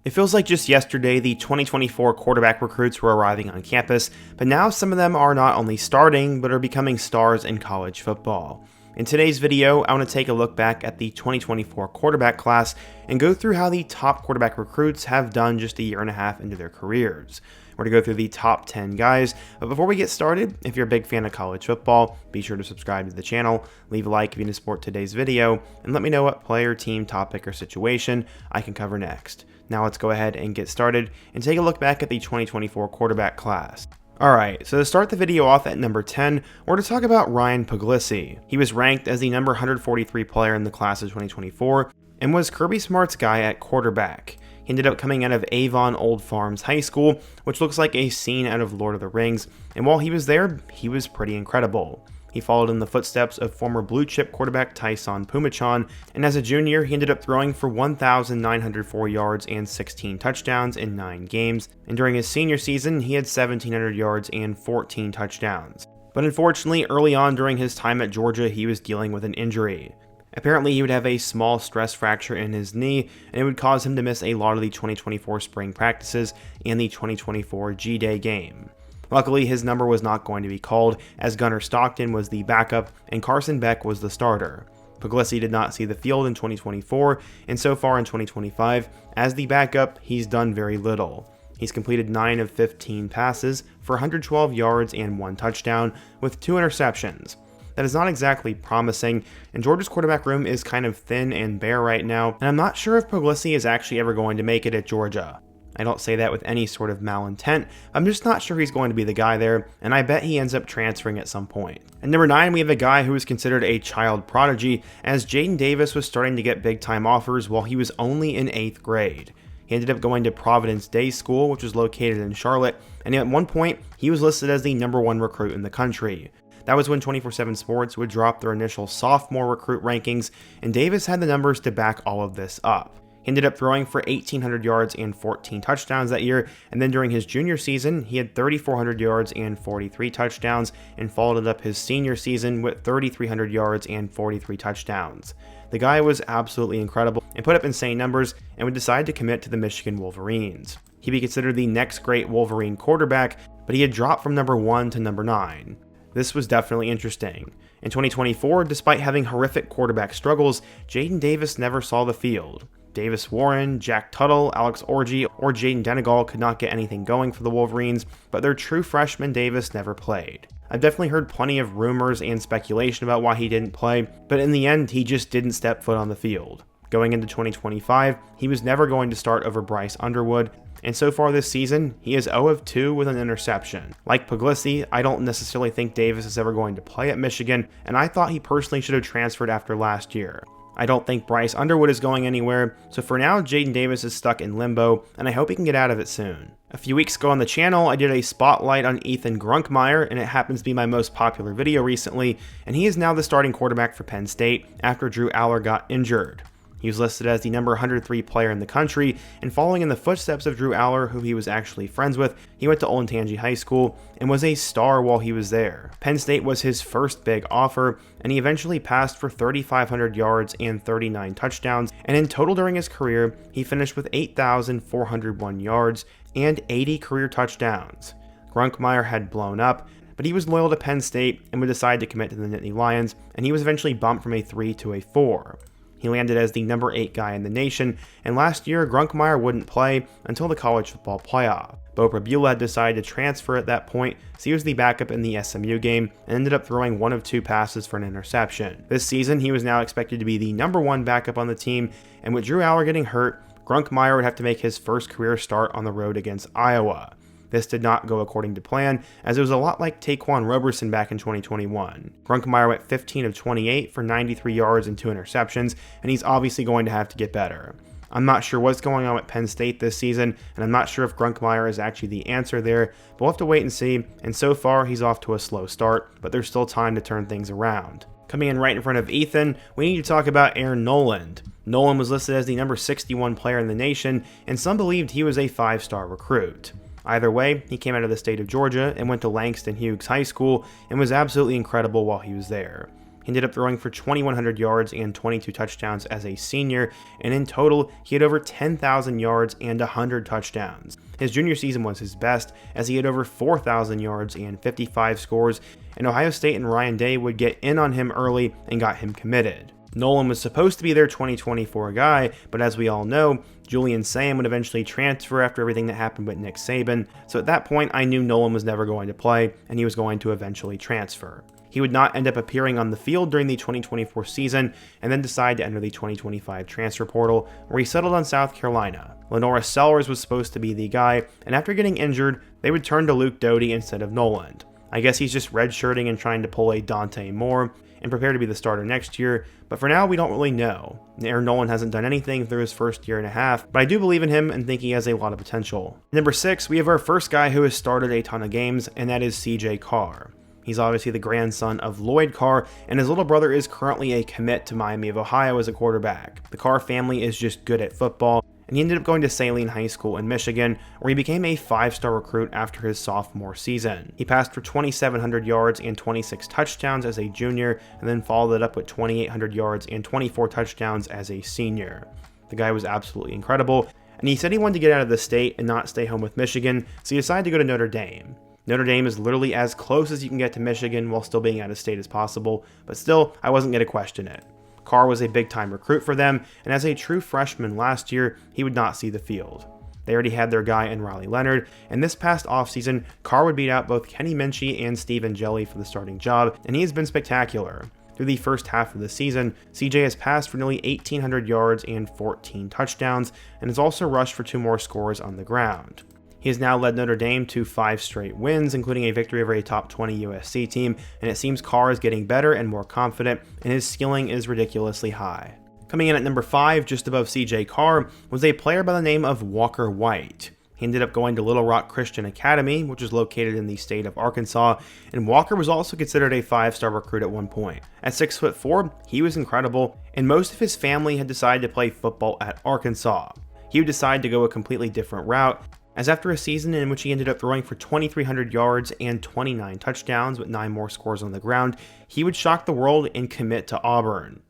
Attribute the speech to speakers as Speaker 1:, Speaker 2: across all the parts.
Speaker 1: It feels like just yesterday the 2024 quarterback recruits were arriving on campus, but now some of them are not only starting, but are becoming stars in college football. In today's video, I want to take a look back at the 2024 quarterback class and go through how the top quarterback recruits have done just a year and a half into their careers. We're going to go through the top 10 guys, but before we get started, if you're a big fan of college football, be sure to subscribe to the channel, leave a like if you want to support today's video, and let me know what player, team, topic, or situation I can cover next. Now let's go ahead and get started and take a look back at the 2024 quarterback class. Alright, so to start the video off at number 10, we're to talk about Ryan Paglissi. He was ranked as the number 143 player in the class of 2024 and was Kirby Smart's guy at quarterback. He ended up coming out of Avon Old Farms High School, which looks like a scene out of Lord of the Rings, and while he was there, he was pretty incredible. He followed in the footsteps of former blue-chip quarterback Tyson Pumachan, and as a junior, he ended up throwing for 1,904 yards and 16 touchdowns in 9 games, and during his senior season, he had 1,700 yards and 14 touchdowns. But unfortunately, early on during his time at Georgia, he was dealing with an injury. Apparently, he would have a small stress fracture in his knee, and it would cause him to miss a lot of the 2024 spring practices and the 2024 G-Day game. Luckily, his number was not going to be called, as Gunnar Stockton was the backup and Carson Beck was the starter. Paglissi did not see the field in 2024, and so far in 2025, as the backup, he's done very little. He's completed 9 of 15 passes for 112 yards and 1 touchdown, with 2 interceptions. That is not exactly promising, and Georgia's quarterback room is kind of thin and bare right now, and I'm not sure if Paglissi is actually ever going to make it at Georgia. I don't say that with any sort of malintent, I'm just not sure he's going to be the guy there, and I bet he ends up transferring at some point. At number 9, we have a guy who is considered a child prodigy, as Jaden Davis was starting to get big time offers while he was only in 8th grade. He ended up going to Providence Day School, which was located in Charlotte, and at one point, he was listed as the number 1 recruit in the country. That was when 24/7 Sports would drop their initial sophomore recruit rankings, and Davis had the numbers to back all of this up. He ended up throwing for 1,800 yards and 14 touchdowns that year, and then during his junior season, he had 3,400 yards and 43 touchdowns, and followed up his senior season with 3,300 yards and 43 touchdowns. The guy was absolutely incredible and put up insane numbers, and would decide to commit to the Michigan Wolverines. He'd be considered the next great Wolverine quarterback, but he had dropped from number 1 to number 9. This was definitely interesting. In 2024, despite having horrific quarterback struggles, Jaden Davis never saw the field. Davis Warren, Jack Tuttle, Alex Orji, or Jaden Denegal could not get anything going for the Wolverines, but their true freshman Davis never played. I've definitely heard plenty of rumors and speculation about why he didn't play, but in the end, he just didn't step foot on the field. Going into 2025, he was never going to start over Bryce Underwood, and so far this season, he is 0 of 2 with an interception. Like Paglissi, I don't necessarily think Davis is ever going to play at Michigan, and I thought he personally should have transferred after last year. I don't think Bryce Underwood is going anywhere, so for now, Jaden Davis is stuck in limbo, and I hope he can get out of it soon. A few weeks ago on the channel, I did a spotlight on Ethan Grunkmeyer, and it happens to be my most popular video recently, and he is now the starting quarterback for Penn State after Drew Aller got injured. He was listed as the number 103 player in the country, and following in the footsteps of Drew Aller, who he was actually friends with, he went to Olentangy High School and was a star while he was there. Penn State was his first big offer, and he eventually passed for 3,500 yards and 39 touchdowns, and in total during his career, he finished with 8,401 yards and 80 career touchdowns. Grunkmeyer had blown up, but he was loyal to Penn State and would decide to commit to the Nittany Lions, and he was eventually bumped from a 3 to a 4. He landed as the number 8 guy in the nation, and last year, Grunkmeyer wouldn't play until the college football playoff. Bo Prabula had decided to transfer at that point, so he was the backup in the SMU game, and ended up throwing 1 of 2 passes for an interception. This season, he was now expected to be the number 1 backup on the team, and with Drew Aller getting hurt, Grunkmeyer would have to make his first career start on the road against Iowa. This did not go according to plan, as it was a lot like Taquan Roberson back in 2021. Grunkmeyer went 15 of 28 for 93 yards and 2 interceptions, and he's obviously going to have to get better. I'm not sure what's going on with Penn State this season, and I'm not sure if Grunkmeyer is actually the answer there, but we'll have to wait and see, and so far he's off to a slow start, but there's still time to turn things around. Coming in right in front of Ethan, we need to talk about Aaron Noland. Noland was listed as the number 61 player in the nation, and some believed he was a 5-star recruit. Either way, he came out of the state of Georgia and went to Langston Hughes High School and was absolutely incredible while he was there. He He ended up throwing for 2,100 yards and 22 touchdowns as a senior, and in total, he had over 10,000 yards and 100 touchdowns. His junior season was his best, as he had over 4,000 yards and 55 scores, and Ohio State and Ryan Day would get in on him early and got him committed. Noland was supposed to be their 2024 guy, but as we all know, Julian Saiyan would eventually transfer after everything that happened with Nick Saban, so at that point I knew Noland was never going to play, and he was going to eventually transfer. He would not end up appearing on the field during the 2024 season, and then decide to enter the 2025 transfer portal, where he settled on South Carolina. Lenora Sellers was supposed to be the guy, and after getting injured, they would turn to Luke Doty instead of Noland. I guess he's just redshirting and trying to pull a Dante Moore, and prepare to be the starter next year, but for now we don't really know. Aaron Noland hasn't done anything through his first year and a half, but I do believe in him and think he has a lot of potential. Number 6, we have our first guy who has started a ton of games, and that is CJ Carr. He's obviously the grandson of Lloyd Carr, and his little brother is currently a commit to Miami of Ohio as a quarterback. The Carr family is just good at football, and he ended up going to Saline High School in Michigan, where he became a 5-star recruit after his sophomore season. He passed for 2,700 yards and 26 touchdowns as a junior, and then followed it up with 2,800 yards and 24 touchdowns as a senior. The guy was absolutely incredible, and he said he wanted to get out of the state and not stay home with Michigan, so he decided to go to Notre Dame. Notre Dame is literally as close as you can get to Michigan while still being out of state as possible, but still, I wasn't going to question it. Carr was a big-time recruit for them, and as a true freshman last year, he would not see the field. They already had their guy in Riley Leonard, and this past offseason, Carr would beat out both Kenny Minchie and Stephen Jelly for the starting job, and he has been spectacular. Through the first half of the season, CJ has passed for nearly 1,800 yards and 14 touchdowns, and has also rushed for 2 more scores on the ground. He has now led Notre Dame to 5 straight wins, including a victory over a top 20 USC team, and it seems Carr is getting better and more confident, and his ceiling is ridiculously high. Coming in at number 5, just above CJ Carr, was a player by the name of Walker White. He ended up going to Little Rock Christian Academy, which is located in the state of Arkansas, and Walker was also considered a 5-star recruit at one point. At 6'4", he was incredible, and most of his family had decided to play football at Arkansas. He would decide to go a completely different route, as after a season in which he ended up throwing for 2,300 yards and 29 touchdowns with 9 more scores on the ground, he would shock the world and commit to Auburn.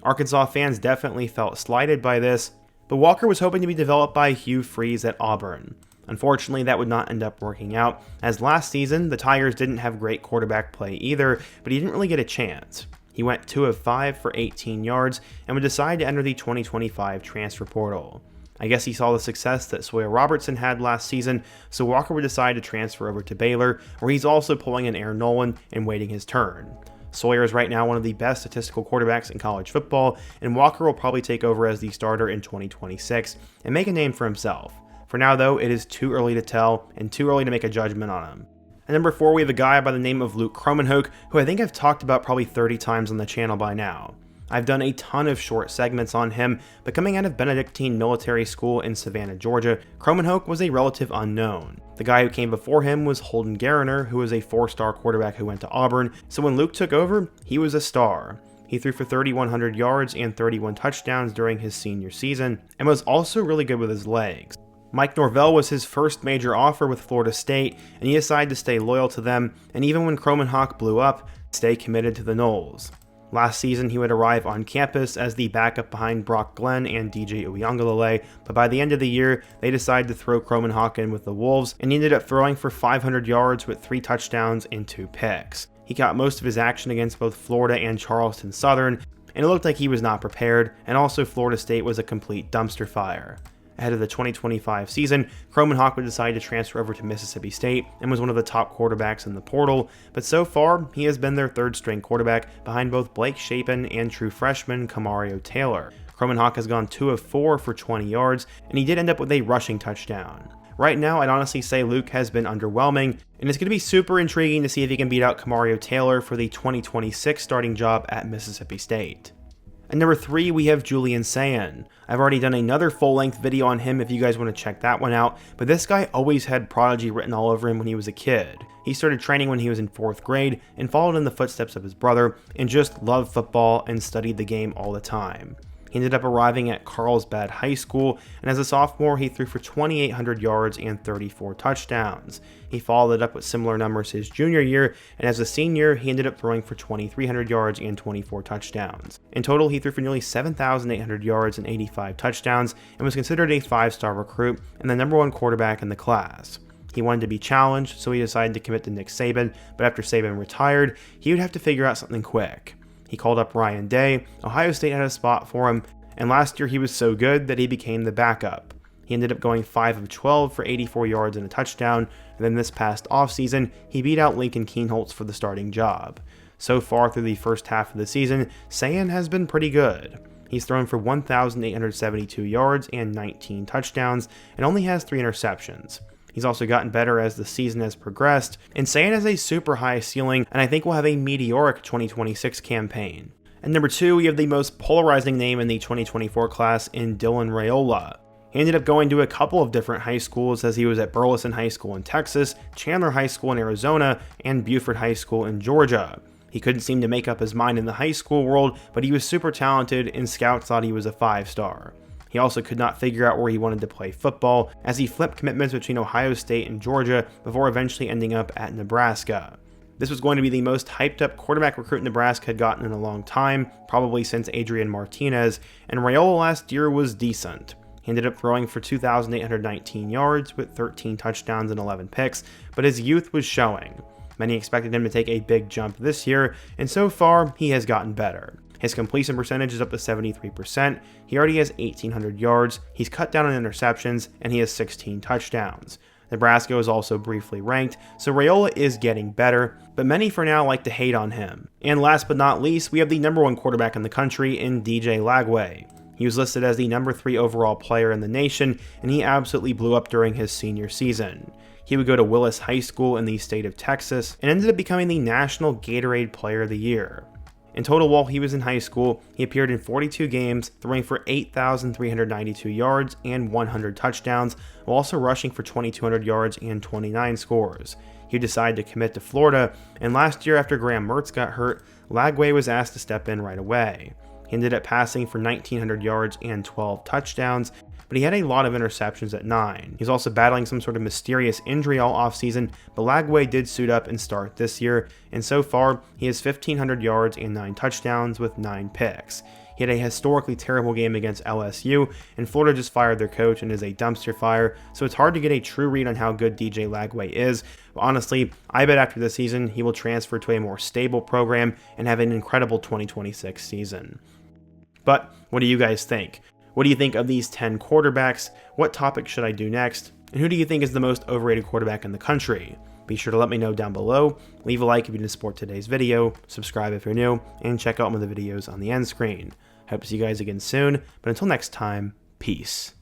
Speaker 1: Arkansas fans definitely felt slighted by this, but Walker was hoping to be developed by Hugh Freeze at Auburn. Unfortunately, that would not end up working out, as last season, the Tigers didn't have great quarterback play either, but he didn't really get a chance. He went 2 of 5 for 18 yards and would decide to enter the 2025 transfer portal. I guess he saw the success that Sawyer Robertson had last season, so Walker would decide to transfer over to Baylor, where he's also pulling an Aaron Noland and waiting his turn. Sawyer is right now one of the best statistical quarterbacks in college football, and Walker will probably take over as the starter in 2026 and make a name for himself. For now though, it is too early to tell and too early to make a judgment on him. At number 4, we have a guy by the name of Luke Croman, who I think I've talked about probably 30 times on the channel by now. I've done a ton of short segments on him, but coming out of Benedictine Military School in Savannah, Georgia, Croman was a relative unknown. The guy who came before him was Holden Gariner, who was a 4-star quarterback who went to Auburn, so when Luke took over, he was a star. He threw for 3,100 yards and 31 touchdowns during his senior season, and was also really good with his legs. Mike Norvell was his first major offer with Florida State, and he decided to stay loyal to them, and even when Croman blew up, stay committed to the Noles. Last season, he would arrive on campus as the backup behind Brock Glenn and DJ Uiagalelei, but by the end of the year, they decided to throw Croman in with the Wolves, and he ended up throwing for 500 yards with 3 touchdowns and 2 picks. He got most of his action against both Florida and Charleston Southern, and it looked like he was not prepared, and also Florida State was a complete dumpster fire. Ahead of the 2025 season, Croman would decide to transfer over to Mississippi State and was one of the top quarterbacks in the portal, but so far, he has been their 3rd-string quarterback behind both Blake Shapen and true freshman Camario Taylor. Croman has gone 2 of 4 for 20 yards, and he did end up with a rushing touchdown. Right now, I'd honestly say Luke has been underwhelming, and it's going to be super intriguing to see if he can beat out Camario Taylor for the 2026 starting job at Mississippi State. At number 3, we have Julian Saiyan. I've already done another full-length video on him if you guys want to check that one out, but this guy always had prodigy written all over him when he was a kid. He started training when he was in 4th grade and followed in the footsteps of his brother and just loved football and studied the game all the time. He ended up arriving at Carlsbad High School, and as a sophomore, he threw for 2,800 yards and 34 touchdowns. He followed it up with similar numbers his junior year, and as a senior, he ended up throwing for 2,300 yards and 24 touchdowns. In total, he threw for nearly 7,800 yards and 85 touchdowns, and was considered a 5-star recruit and the #1 quarterback in the class. He wanted to be challenged, so he decided to commit to Nick Saban, but after Saban retired, he would have to figure out something quick. He called up Ryan Day. Ohio State had a spot for him, and last year he was so good that he became the backup. He ended up going 5 of 12 for 84 yards and a touchdown, and then this past offseason, he beat out Lincoln Kienholz for the starting job. So far through the first half of the season, Saiyan has been pretty good. He's thrown for 1,872 yards and 19 touchdowns, and only has 3 interceptions. He's also gotten better as the season has progressed, and Saiyan has a super high ceiling, and I think will have a meteoric 2026 campaign. And number 2, we have the most polarizing name in the 2024 class in Dylan Raola. He ended up going to a couple of different high schools, as he was at Burleson High School in Texas, Chandler High School in Arizona, and Buford High School in Georgia. He couldn't seem to make up his mind in the high school world, but he was super talented, and scouts thought he was a 5-star. He also could not figure out where he wanted to play football, as he flipped commitments between Ohio State and Georgia before eventually ending up at Nebraska. This was going to be the most hyped up quarterback recruit Nebraska had gotten in a long time, probably since Adrian Martinez, and Raola last year was decent. He ended up throwing for 2,819 yards with 13 touchdowns and 11 picks, but his youth was showing. Many expected him to take a big jump this year, and so far, he has gotten better. His completion percentage is up to 73%, he already has 1,800 yards, he's cut down on interceptions, and he has 16 touchdowns. Nebraska is also briefly ranked, so Raola is getting better, but many for now like to hate on him. And last but not least, we have the #1 quarterback in the country in DJ Lagway. He was listed as the #3 overall player in the nation, and he absolutely blew up during his senior season. He would go to Willis High School in the state of Texas, and ended up becoming the National Gatorade Player of the Year. In total, while he was in high school, he appeared in 42 games, throwing for 8,392 yards and 100 touchdowns, while also rushing for 2,200 yards and 29 scores. He decided to commit to Florida, and last year after Graham Mertz got hurt, Lagway was asked to step in right away. He ended up passing for 1,900 yards and 12 touchdowns, but he had a lot of interceptions at 9. He's also battling some sort of mysterious injury all offseason, but Lagway did suit up and start this year, and so far, he has 1,500 yards and 9 touchdowns with 9 picks. He had a historically terrible game against LSU, and Florida just fired their coach and is a dumpster fire, so it's hard to get a true read on how good DJ Lagway is, but honestly, I bet after this season, he will transfer to a more stable program and have an incredible 2026 season. But what do you guys think? What do you think of these 10 quarterbacks? What topic should I do next? And who do you think is the most overrated quarterback in the country? Be sure to let me know down below, leave a like if you didn't support today's video, subscribe if you're new, and check out one of the videos on the end screen. Hope to see you guys again soon, but until next time, peace.